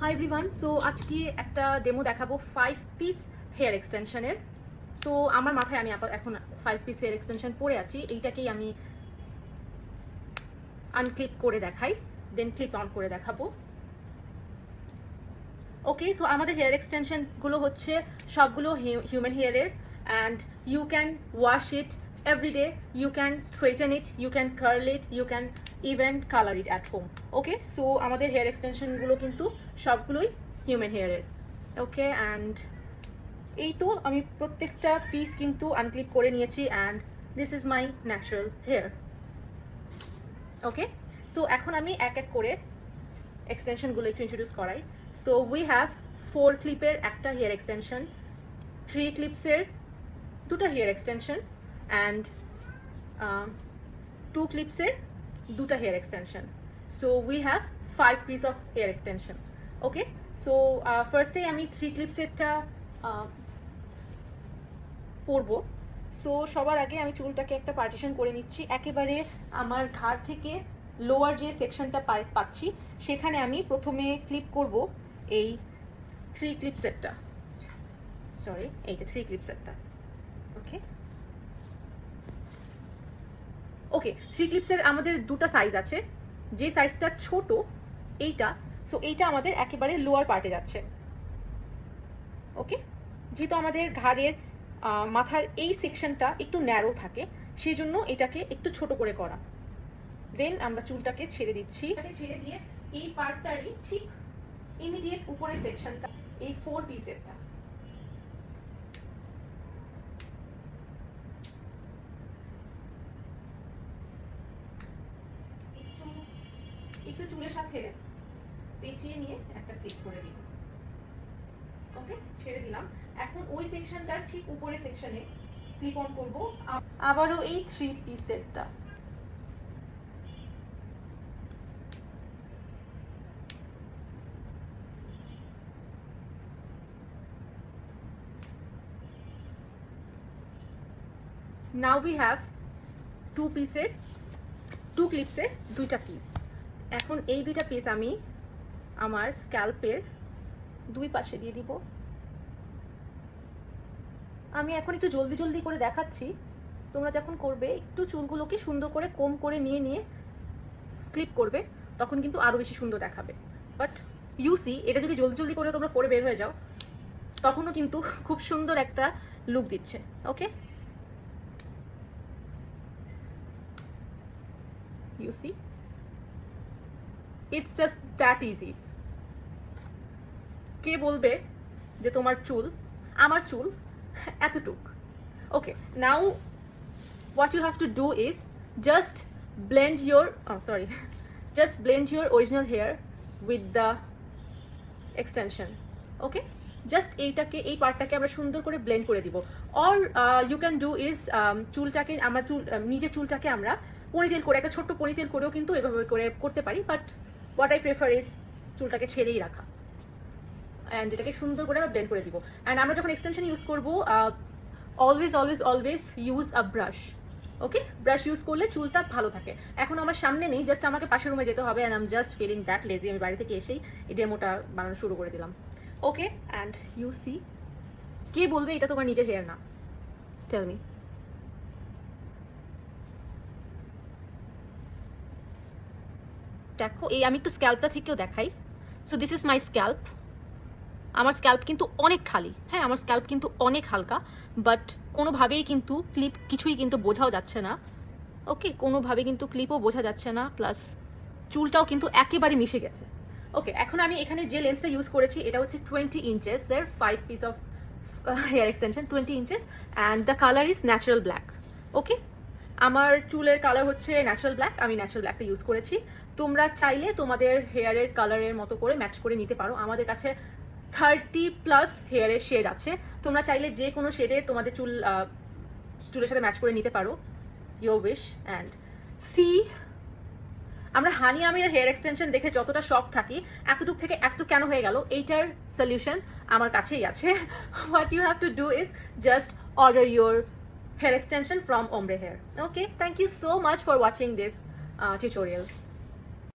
Hi everyone, so আজকে একটা demo দেখাবো 5 পিস হেয়ার এক্সটেনশনের। সো আমার মাথায় আমি এখন 5 পিস হেয়ার এক্সটেনশন পরে আছি, এইটাকেই আমি আনক্লিপ করে দেখাই, দেন ক্লিপ অন করে দেখাবো। ওকে, সো আমাদের হেয়ার এক্সটেনশনগুলো হচ্ছে সবগুলো হিউম্যান হেয়ারের, and you can wash it every day, you can straighten it, you can curl it, you can even color it at home. Okay, so আমাদের হেয়ার এক্সটেনশনগুলো কিন্তু সবগুলোই হিউম্যান হেয়ারের। ওকে, অ্যান্ড এই তো আমি প্রত্যেকটা পিস কিন্তু আনক্লিপ করে নিয়েছি, and this is my natural hair. Okay, so এখন আমি এক এক করে এক্সটেনশনগুলো একটু ইন্ট্রোডিউস করাই। সো উই হ্যাভ 4 ক্লিপের একটা হেয়ার এক্সটেনশন, 3 ক্লিপসের দুটা হেয়ার এক্সটেনশন, and 2 clipser দুটা hair extension. So we have 5 piece of hair extension. Okay, so first আমি 3 clips এরটা পরবো। সো সবার আগে আমি চুলটাকে একটা পার্টিশন করে নিচ্ছি, একেবারে আমার ঘাড় থেকে লোয়ার যে সেকশনটা পাচ্ছি সেখানে আমি প্রথমে ক্লিপ করব এই 3 ক্লিপ সেটটা, সরি এইটা 3 ক্লিপ সেটটা। ওকে ওকে, 3 ক্লিপসের আমাদের দুটো সাইজ আছে, যে সাইজটা ছোট এইটা, সো এইটা আমাদের একেবারে লোয়ার পার্টে যাচ্ছে। ওকে, যেহেতু আমাদের ঘাড়ের মাথার এই সেকশনটা একটু ন্যারো থাকে সেই জন্য এটাকে একটু ছোট করে করা। দেন আমরা চুলটাকে ছেড়ে দিচ্ছি, ছেড়ে দিয়ে এই পার্টটারই ঠিক ইমিডিয়েট উপরের সেকশনটা এই 4 পিসেরটা একটু চুলের সাথে পেঁচিয়ে নিয়ে একটা ক্লিপ করে দিই। ওকে, ছেড়ে দিলাম। এখন ওই সেকশনটার ঠিক উপরে সেকশনে ক্লিপ অন করব আবারও এই 3 পিসেরটা। নাও উই হ্যাভ 2 পিসের 2 ক্লিপসের দুইটা পিস। এখন এই দুইটা পিস আমি আমার স্ক্যাল্পের দুই পাশে দিয়ে দিব। আমি এখন একটু জলদি জলদি করে দেখাচ্ছি, তোমরা যখন করবে একটু চুলগুলোকে সুন্দর করে কোম করে নিয়ে নিয়ে ক্লিপ করবে, তখন কিন্তু আরও বেশি সুন্দর দেখাবে। বাট ইউ সি, এটা যদি জলদি জলদি করে তোমরা করে বের হয়ে যাও তখনও কিন্তু খুব সুন্দর একটা লুক দিচ্ছে। Okay, you see, it's just that easy. কে বলবে যে তোমার চুল, আমার চুল এতটুক। Okay, now what you have to do is just blend your just blend your original hair with the extension. Okay, just এইটাকে এই পার্টটাকে আমরা সুন্দর করে ব্লেন্ড করে দিব। Or you can do is চুলটাকে আমরা নিজের চুলটাকে আমরা পনিটেল করে একটা ছোট্ট পনিটেল করেও কিন্তু এভাবে করে করতে পারি, but what I prefer is চুলটাকে ছেড়েই রাখা, অ্যান্ড এটাকে সুন্দর করে আমরা ব্লেন্ড করে দিব। অ্যান্ড আমরা যখন এক্সটেনশন ইউজ করবো অলওয়েজ অলওয়েজ অলওয়েজ ইউজ আ ব্রাশ। ওকে, ব্রাশ ইউজ করলে চুলটা ভালো থাকে। এখন আমার সামনে নেই, জাস্ট আমাকে পাশের রুমে যেতে হবে, and I am just feeling that lazy. আমি বাড়ি থেকে এসেই এই ডেমোটা বানানো শুরু করে দিলাম। ওকে, অ্যান্ড ইউ সি, কে বলবে এটা তোমার নিজের হেয়ার না? Tell me. দেখো, এই আমি একটু স্ক্যাল্পটা থেকেও দেখাই। So this is my scalp. আমার স্ক্যাল্প কিন্তু অনেক খালি, হ্যাঁ আমার স্ক্যাল্প কিন্তু অনেক হালকা, বাট কোনোভাবেই কিন্তু ক্লিপ কিছুই কিন্তু বোঝাও যাচ্ছে না। ওকে, কোনোভাবে কিন্তু ক্লিপও বোঝা যাচ্ছে না, প্লাস চুলটাও কিন্তু একেবারে মিশে গেছে। ওকে, এখন আমি এখানে যে লেন্সটা ইউজ করেছি এটা হচ্ছে 20 ইঞ্চেস এর 5 piece of hair extension, 20 inches, and the colour is natural black. Okay, আমার চুলের কালার হচ্ছে ন্যাচারাল ব্ল্যাক, আমি ন্যাচারাল ব্ল্যাকটা ইউজ করেছি। তোমরা চাইলে তোমাদের হেয়ারের কালারের মতো করে ম্যাচ করে নিতে পারো। আমাদের কাছে 30+ হেয়ারের শেড আছে, তোমরা চাইলে যে কোনো শেডে তোমাদের চুলের সাথে ম্যাচ করে নিতে পারো, ইয়োর উইশ। অ্যান্ড সি, আমরা হানি আমির হেয়ার এক্সটেনশন দেখে যতটা শক থাকি, এতটুক থেকে এতটুক কেন হয়ে গেল, এইটার সলিউশন আমার কাছেই আছে। What you have to do is just order your hair extension from Ombre Hair. Okay, thank you so much for watching this tutorial.